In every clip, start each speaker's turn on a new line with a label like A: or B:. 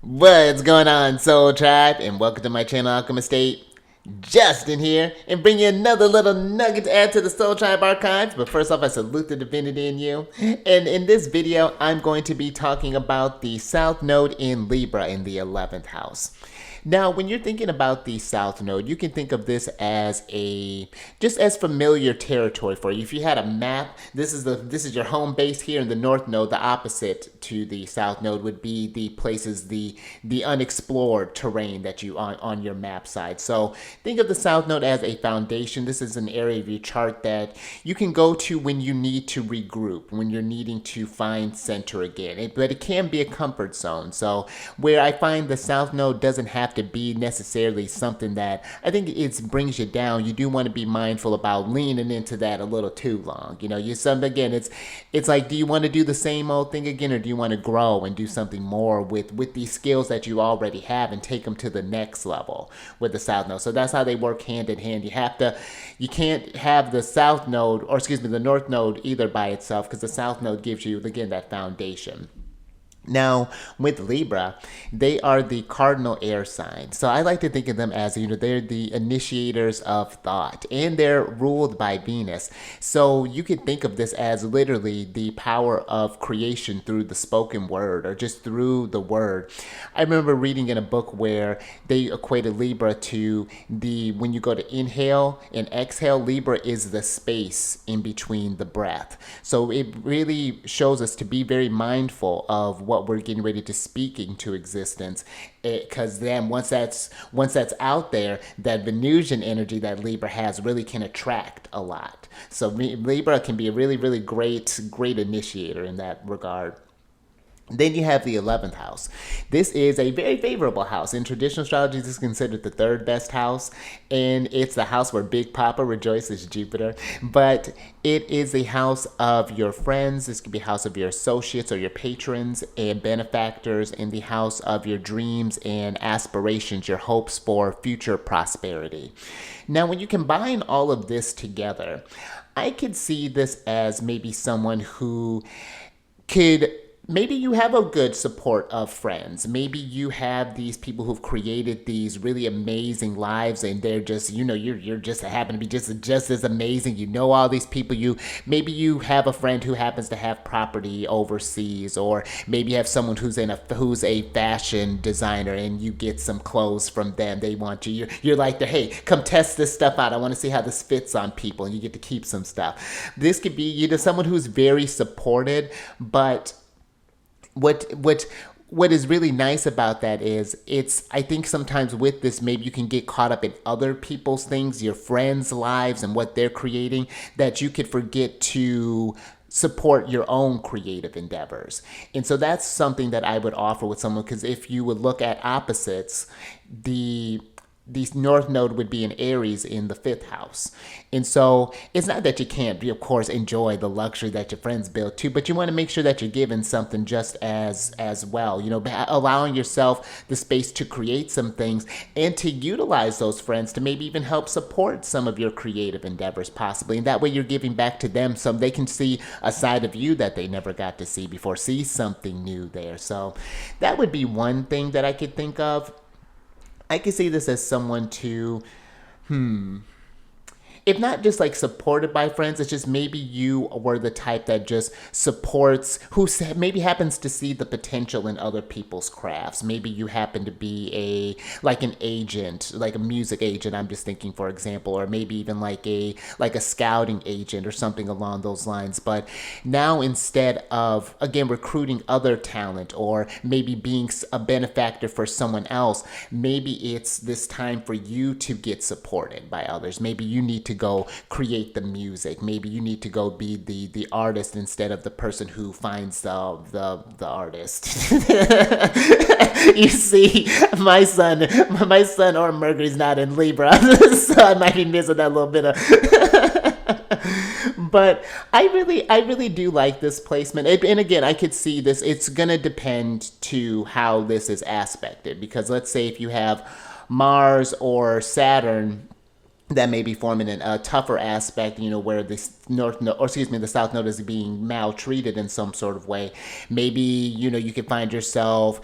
A: What's going on, Soul Tribe? And welcome to my channel, Alchemist State. Justin here, and bring you another little nugget to add to the Soul Tribe archives. But first off, I salute the divinity in you. And in this video, I'm going to be talking about the South Node in Libra in the 11th house. Now, when you're thinking about the South Node, you can think of this as just as familiar territory for you. If you had a map, this is your home base here in the North Node. The opposite to the South Node would be the places, the unexplored terrain that you on your map side. So think of the South Node as a foundation. This is an area of your chart that you can go to when you need to regroup, when you're needing to find center again. But it can be a comfort zone. So where I find the South Node doesn't have to be necessarily something that I think it brings you down. You do want to be mindful about leaning into that a little too long. You know, again, it's like, do you want to do the same old thing again, or do you want to grow and do something more with these skills that you already have and take them to the next level with the South Node? So that's how they work hand in hand. You can't have the South Node, or excuse me, the North Node either by itself, because the South Node gives you, again, that foundation. Now, with Libra, they are the cardinal air sign. So I like to think of them as, they're the initiators of thought, and they're ruled by Venus. So you could think of this as literally the power of creation through the spoken word, or just through the word. I remember reading in a book where they equated Libra to when you go to inhale and exhale, Libra is the space in between the breath. So it really shows us to be very mindful of what we're getting ready to speak into existence, because then once that's out there, that Venusian energy that Libra has really can attract a lot. So Libra can be a really great initiator in that regard. Then you have the 11th house. This is a very favorable house. In traditional astrology, this is considered the third best house, and it's the house where Big Papa rejoices, Jupiter. But it is a house of your friends. This could be a house of your associates or your patrons and benefactors, in the house of your dreams and aspirations, your hopes for future prosperity. Now, when you combine all of this together, I could see this as maybe someone who maybe you have a good support of friends. Maybe you have these people who've created these really amazing lives, and they're just, you're just happen to be just as amazing. You know all these people. Maybe you have a friend who happens to have property overseas, or maybe you have someone who's a fashion designer, and you get some clothes from them. They want you. You're like, hey, come test this stuff out. I want to see how this fits on people, and you get to keep some stuff. This could be someone who's very supported, but what is really nice about that is I think sometimes with this, maybe you can get caught up in other people's things, your friends' lives and what they're creating, that you could forget to support your own creative endeavors. And so that's something that I would offer with someone, because if you would look at opposites, the North Node would be in Aries in the 5th house. And so it's not that you can't, of course, enjoy the luxury that your friends build too, but you want to make sure that you're giving something just as well, allowing yourself the space to create some things and to utilize those friends to maybe even help support some of your creative endeavors possibly. And that way you're giving back to them so they can see a side of you that they never got to see before, see something new there. So that would be one thing that I could think of. I could see this as someone to, if not just like supported by friends, it's just maybe you were the type that just supports, who maybe happens to see the potential in other people's crafts. Maybe you happen to be an agent, like a music agent, I'm just thinking, for example, or maybe even like a scouting agent or something along those lines. But now, instead of, again, recruiting other talent, or maybe being a benefactor for someone else, maybe it's this time for you to get supported by others. Maybe you need to go create the music. Maybe you need to go be the artist instead of the person who finds the artist. You see, my son or Mercury's not in Libra, so I might be missing that little bit of. But I really do like this placement. And again, I could see this. It's gonna depend to how this is aspected, because let's say if you have Mars or Saturn that may be forming a tougher aspect, where the South Node is being maltreated in some sort of way. Maybe, you could find yourself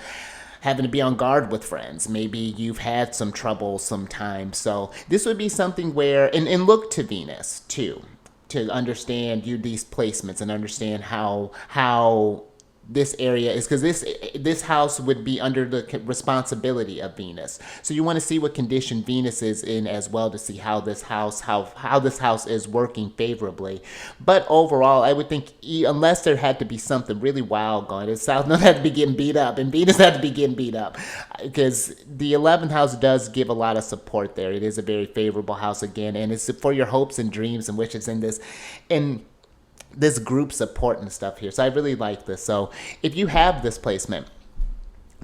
A: having to be on guard with friends. Maybe you've had some trouble sometimes. So this would be something where, and look to Venus too, to understand these placements and understand how this area is, because this house would be under the responsibility of Venus. So you want to see what condition Venus is in as well, to see how this house is working favorably. But overall, I would think, unless there had to be something really wild going, the South Node had to be getting beat up, and Venus had to be getting beat up, because the 11th house does give a lot of support there. It is a very favorable house again, and it's for your hopes and dreams and wishes in this group support and stuff here. So I really like this. So if you have this placement,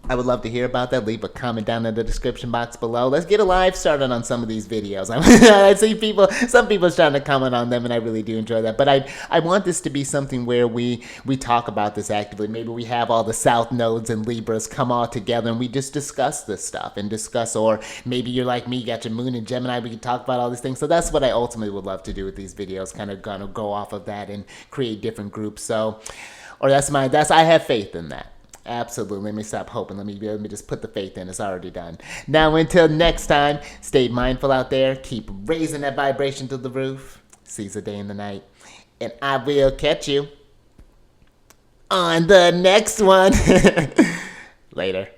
A: I would love to hear about that. Leave a comment down in the description box below. Let's get a live started on some of these videos. I see some people trying to comment on them, and I really do enjoy that. But I want this to be something where we talk about this actively. Maybe we have all the South Nodes and Libras come all together, and we just discuss this stuff and discuss, or maybe you're like me, you got your Moon in Gemini, we can talk about all these things. So that's what I ultimately would love to do with these videos, kind of gonna go off of that and create different groups. So, or I have faith in that. Absolutely. Let me stop hoping. Let me just put the faith in. It's already done. Now, until next time, stay mindful out there. Keep raising that vibration to the roof. Seize the day and the night. And I will catch you on the next one. Later.